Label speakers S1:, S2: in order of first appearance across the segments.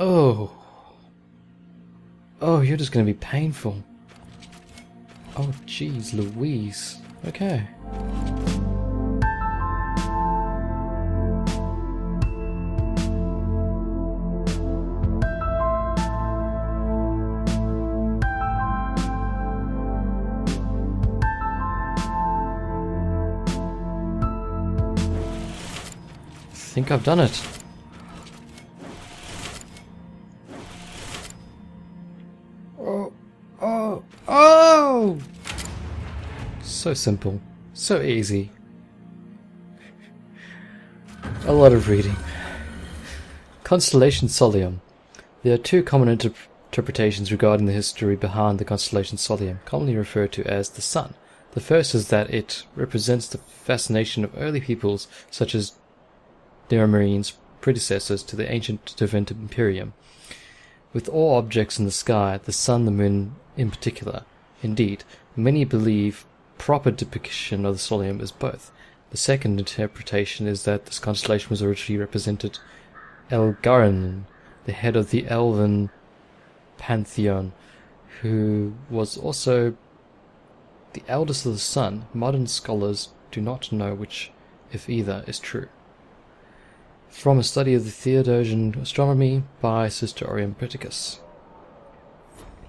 S1: Oh. Oh, you're just gonna be painful. Oh, jeez, Louise. Okay. I think I've done it. Oh, oh, oh! So simple, so easy. A lot of reading. Constellation Solium. There are two common interpretations regarding the history behind the constellation Solium, commonly referred to as the Sun. The first is that it represents the fascination of early peoples such as Neomarine's predecessors to the ancient Devent Imperium, with all objects in the sky, the sun, the moon in particular. Indeed, many believe proper depiction of the Solium is both. The second interpretation is that this constellation was originally represented Elgarin, the head of the Elven pantheon, who was also the eldest of the sun. Modern scholars do not know which, if either, is true. From a study of the Theodosian astronomy by Sister Orium Priticus.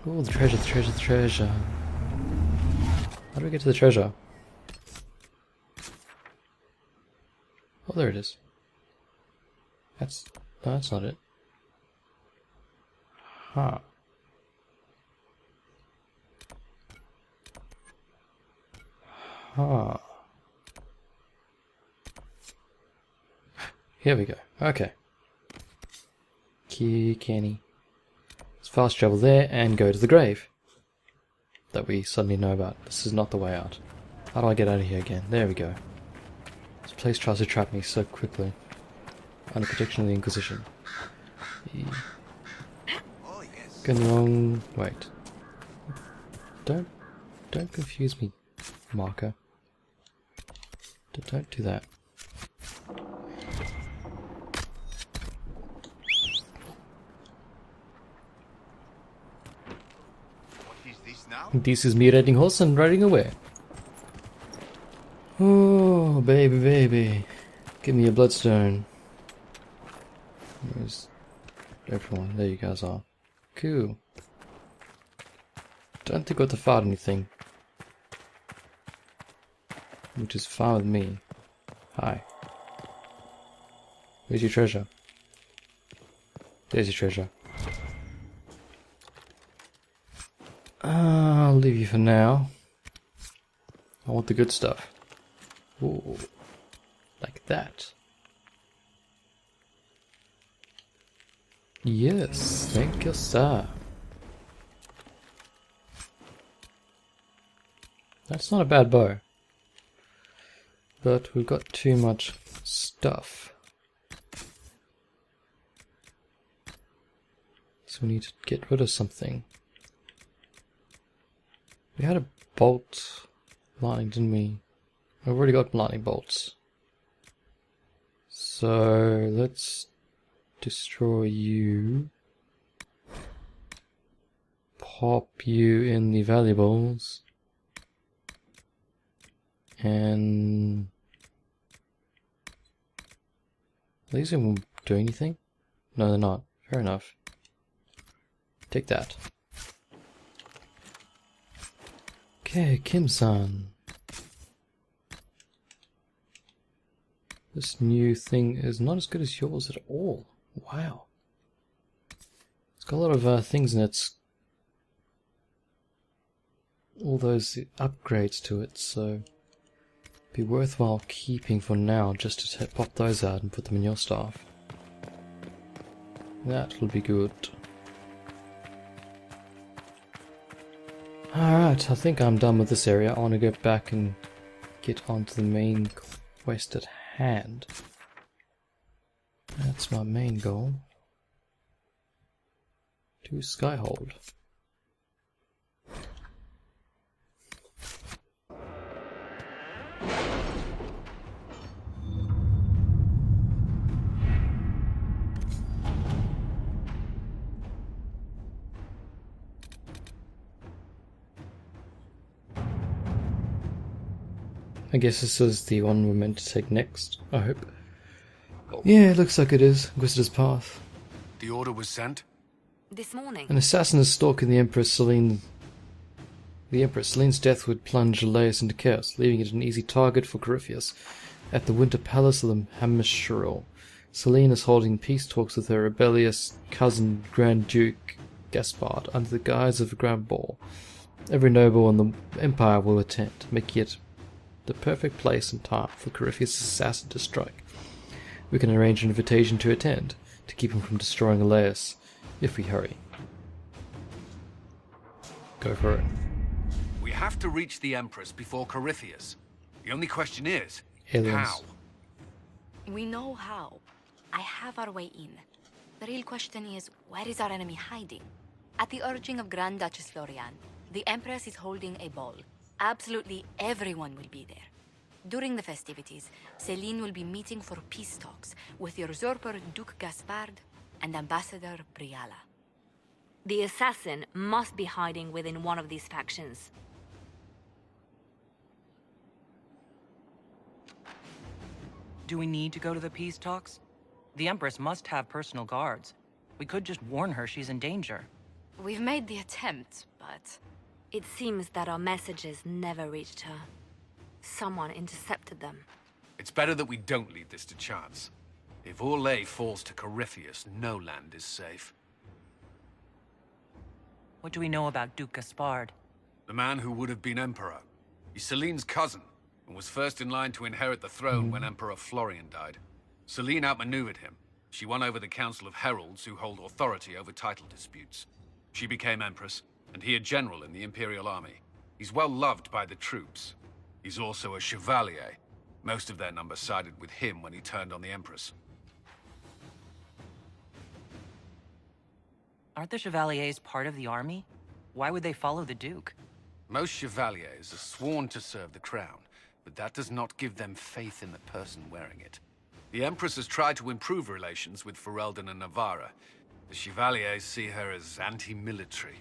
S1: Oh, the treasure, the treasure, the treasure. How do we get to the treasure? Oh, there it is. No, that's not it. Huh. Huh. Here we go. Okay. Kenny. Let's fast travel there and go to the grave that we suddenly know about. This is not the way out. How do I get out of here again? There we go. This place tries to trap me so quickly. Under protection of the Inquisition. Going the wrong... Wait. Don't confuse me, marker. Don't do that. This is me riding horse and riding away. Oh, baby, baby. Give me a bloodstone. Where's everyone? There you guys are. Cool. Don't think we have to fight anything. Which is fine with me. Hi. Where's your treasure? There's your treasure. I'll leave you for now. I want the good stuff. Ooh, like that. Yes, thank you, sir. That's not a bad bow. But we've got too much stuff. So we need to get rid of something. We had a bolt lightning, didn't we? I've already got lightning bolts. So let's destroy you. Pop you in the valuables. And these won't do anything? No, they're not. Fair enough. Take that. Okay, Kim-san. This new thing is not as good as yours at all. Wow. It's got a lot of things in it. All those upgrades to it, so be worthwhile keeping for now, just to pop those out and put them in your staff. That will be good. Alright, I think I'm done with this area. I want to go back and get onto the main quest at hand. That's my main goal. To Skyhold. I guess this is the one we're meant to take next, I hope. Yeah, it looks like it is. Inquisitor's Path.
S2: The order was sent?
S3: This morning.
S1: An assassin is stalking the Empress Celine. The Empress Celine's death would plunge Elias into chaos, leaving it an easy target for Corypheus. At the Winter Palace of the Hamishral, Celine is holding peace talks with her rebellious cousin Grand Duke Gaspard under the guise of a grand ball. Every noble in the Empire will attend, making it the perfect place and time for Corypheus' assassin to strike. We can arrange an invitation to attend, to keep him from destroying Elias, if we hurry. Go for it.
S2: We have to reach the Empress before Corypheus. The only question is,
S1: Aliens.
S2: how?
S3: We know how. I have our way in. The real question is, where is our enemy hiding? At the urging of Grand Duchess Florian, the Empress is holding a ball. Absolutely everyone will be there. During the festivities, Celine will be meeting for peace talks with the usurper Duke Gaspard and Ambassador Briala. The assassin must be hiding within one of these factions.
S4: Do we need to go to the peace talks? The Empress must have personal guards. We could just warn her she's in danger.
S3: We've made the attempt, but it seems that our messages never reached her. Someone intercepted them.
S2: It's better that we don't leave this to chance. If Orlais falls to Corypheus, no land is safe.
S4: What do we know about Duke Gaspard?
S2: The man who would have been Emperor. He's Celine's cousin, and was first in line to inherit the throne when Emperor Florian died. Celine outmaneuvered him. She won over the Council of Heralds, who hold authority over title disputes. She became Empress, and he a general in the Imperial Army. He's well loved by the troops. He's also a chevalier. Most of their number sided with him when he turned on the Empress.
S4: Aren't the Chevaliers part of the army? Why would they follow the Duke?
S2: Most chevaliers are sworn to serve the crown, but that does not give them faith in the person wearing it. The Empress has tried to improve relations with Ferelden and Navarra. The Chevaliers see her as anti-military.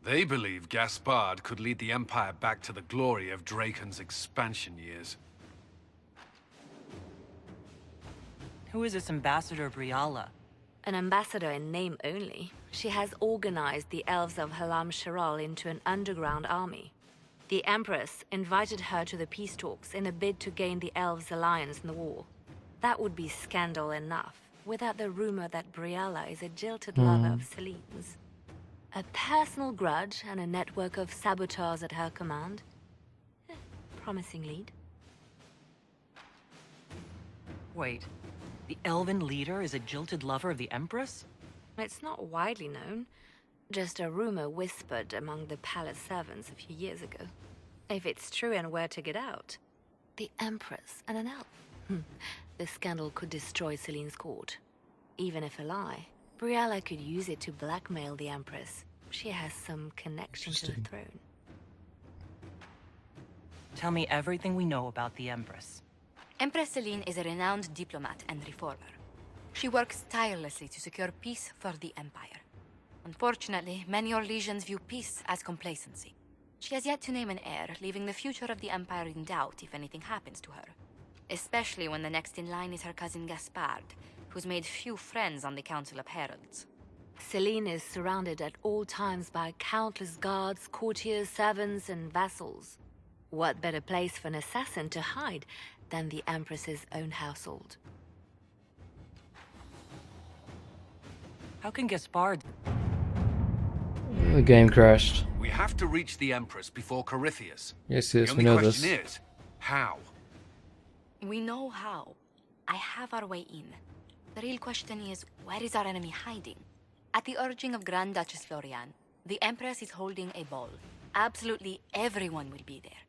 S2: They believe Gaspard could lead the Empire back to the glory of Draken's expansion years.
S4: Who is this Ambassador Briala?
S3: An ambassador in name only, she has organized the elves of Halam Sharal into an underground army. The Empress invited her to the peace talks in a bid to gain the elves' alliance in the war. That would be scandal enough, without the rumor that Briala is a jilted lover of Celine's. A personal grudge and a network of saboteurs at her command. Promising lead.
S4: Wait, the Elven leader is a jilted lover of the Empress?
S3: It's not widely known. Just a rumor whispered among the palace servants a few years ago. If it's true and were to get out, the Empress and an elf. The scandal could destroy Celine's court. Even if a lie, Briala could use it to blackmail the Empress. She has some connection to the throne.
S4: Tell me everything we know about the Empress.
S3: Empress Celine is a renowned diplomat and reformer. She works tirelessly to secure peace for the Empire. Unfortunately, many Orlesians view peace as complacency. She has yet to name an heir, leaving the future of the Empire in doubt if anything happens to her. Especially when the next in line is her cousin Gaspard, who's made few friends on the Council of Heralds. Celine is surrounded at all times by countless guards, courtiers, servants, and vassals. What better place for an assassin to hide than the Empress's own household?
S4: How can Gaspard...
S1: The game crashed.
S2: We have to reach the Empress before Corypheus.
S1: Yes,
S2: The
S1: we
S2: only
S1: know
S2: question
S1: this.
S2: is, how?
S3: We know how. I have our way in. The real question is, where is our enemy hiding? At the urging of Grand Duchess Florian, the Empress is holding a ball. Absolutely everyone will be there.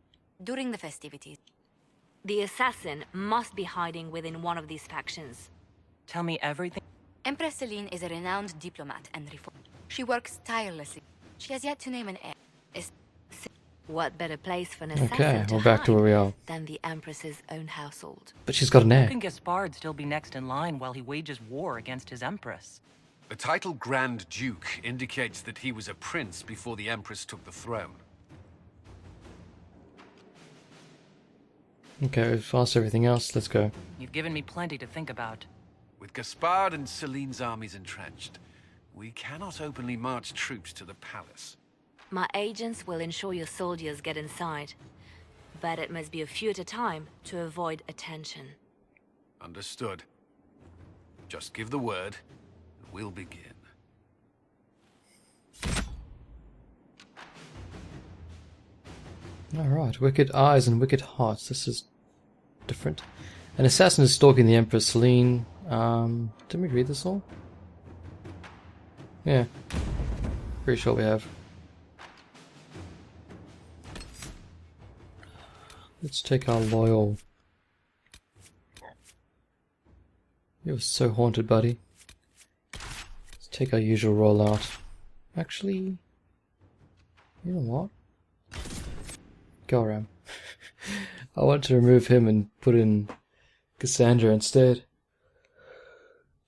S3: During the festivities, the assassin must be hiding within one of these factions.
S4: Tell me everything...
S3: Empress Celine is a renowned diplomat and reformer. She works tirelessly. She has yet to name an heir. What better place for an assassin
S1: Okay,
S3: to
S1: we're back to
S3: hide
S1: where we are.
S3: than the Empress's own household?
S1: But she's got an
S4: How
S1: heir.
S4: can Gaspard still be next in line while he wages war against his Empress?
S2: The title Grand Duke indicates that he was a prince before the Empress took the throne.
S1: Okay, we've asked everything else. Let's go.
S4: You've given me plenty to think about.
S2: With Gaspard and Celine's armies entrenched, we cannot openly march troops to the palace.
S5: My agents will ensure your soldiers get inside. But it must be a few at a time to avoid attention.
S2: Understood. Just give the word, and we'll begin.
S1: Alright, wicked eyes and wicked hearts. This is different. An assassin is stalking the Empress Celine. Didn't we read this all? Yeah. Pretty sure we have. Let's take our loyal. You're so haunted, buddy. Let's take our usual roll out. Actually, you know what? Go around. I want to remove him and put in Cassandra instead.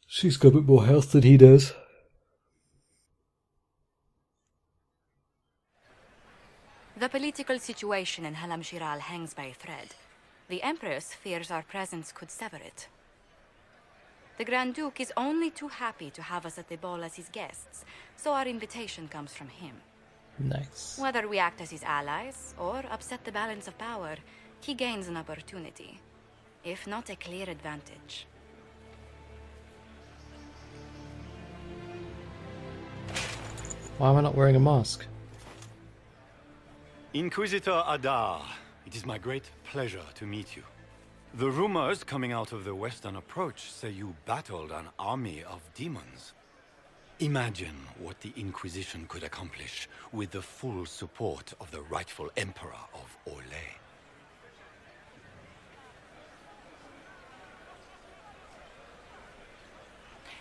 S1: She's got a bit more health than he does.
S3: The political situation in Halam Shiral hangs by a thread. The Empress fears our presence could sever it. The Grand Duke is only too happy to have us at the ball as his guests, so our invitation comes from him.
S1: Nice.
S3: Whether we act as his allies or upset the balance of power, he gains an opportunity, if not a clear advantage.
S1: Why am I not wearing a mask?
S6: Inquisitor Adar, it is my great pleasure to meet you. The rumors coming out of the Western Approach say you battled an army of demons. Imagine what the Inquisition could accomplish with the full support of the rightful Emperor of Orlais.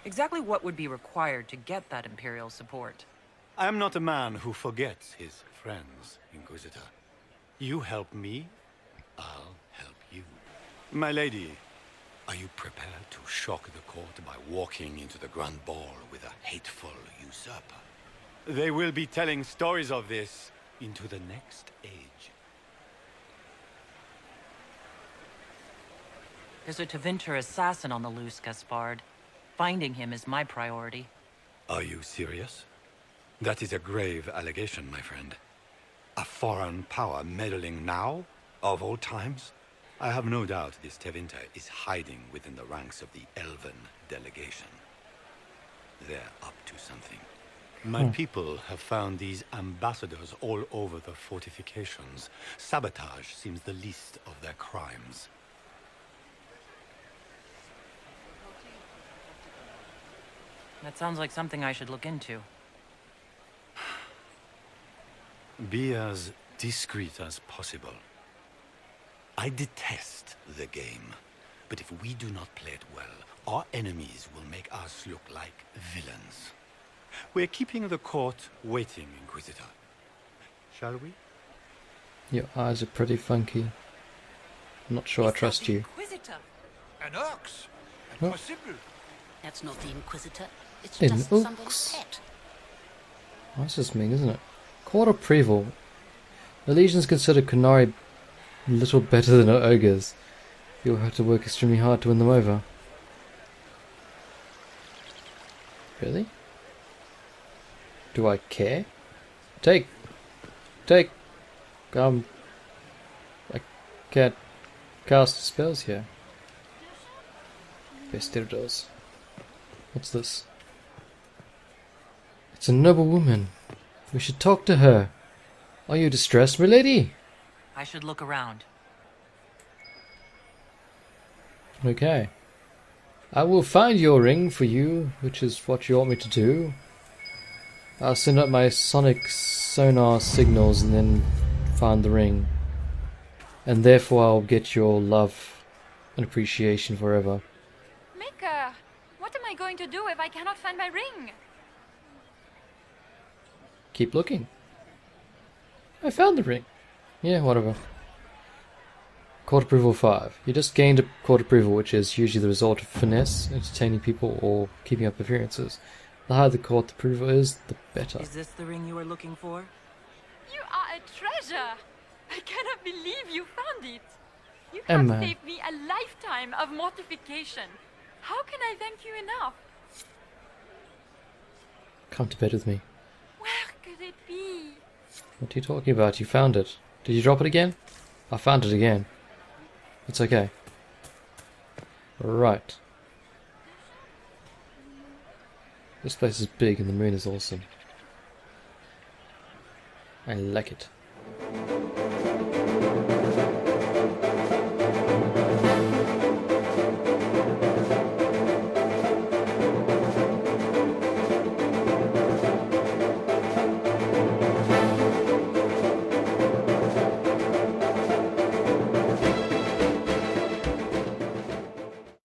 S4: Exactly what would be required to get that Imperial support?
S6: I am not a man who forgets his friends, Inquisitor. You help me, I'll help you. My lady, are you prepared to shock the court by walking into the Grand Ball with a hateful usurper? They will be telling stories of this into the next age.
S4: There's a Tevinter assassin on the loose, Gaspard. Finding him is my priority.
S6: Are you serious? That is a grave allegation, my friend. A foreign power meddling now, of all times? I have no doubt this Tevinter is hiding within the ranks of the Elven delegation. They're up to something. My people have found these ambassadors all over the fortifications. Sabotage seems the least of their crimes.
S4: That sounds like something I should look into.
S6: Be as discreet as possible. I detest the game, but if we do not play it well, our enemies will make us look like villains. We're keeping the court waiting, Inquisitor. Shall we?
S1: Your eyes are pretty funky. I'm not sure I trust you.
S5: Inquisitor.
S2: An ox?
S1: Oh.
S2: Impossible.
S5: That's not the Inquisitor. It's
S1: In
S5: just
S1: Ooks.
S5: somebody's pet.
S1: Oh, that's just mean, isn't it? Court of Preval. The legions consider Qunari little better than ogres. You'll have to work extremely hard to win them over. Really? Do I care? Take! I can't cast spells here. Bestirdos. What's this? It's a noble woman. We should talk to her. Are you distressed, milady?
S4: I should look around.
S1: Okay. I will find your ring for you, which is what you want me to do. I'll send up my sonic sonar signals and then find the ring. And therefore I'll get your love and appreciation forever.
S3: Mika, what am I going to do if I cannot find my ring?
S1: Keep looking. I found the ring. Yeah, whatever. Court approval 5. You just gained a court approval, which is usually the result of finesse, entertaining people, or keeping up appearances. The higher the court approval is, the better.
S4: Is this the ring you were looking for?
S3: You are a treasure! I cannot believe you found it!
S7: You have
S1: Emma.
S7: saved me a lifetime of mortification. How can I thank you enough?
S1: Come to bed with me.
S7: Where could it be?
S1: What are you talking about? You found it. Did you drop it again? I found it again. It's okay. Right. This place is big and the moon is awesome. I like it.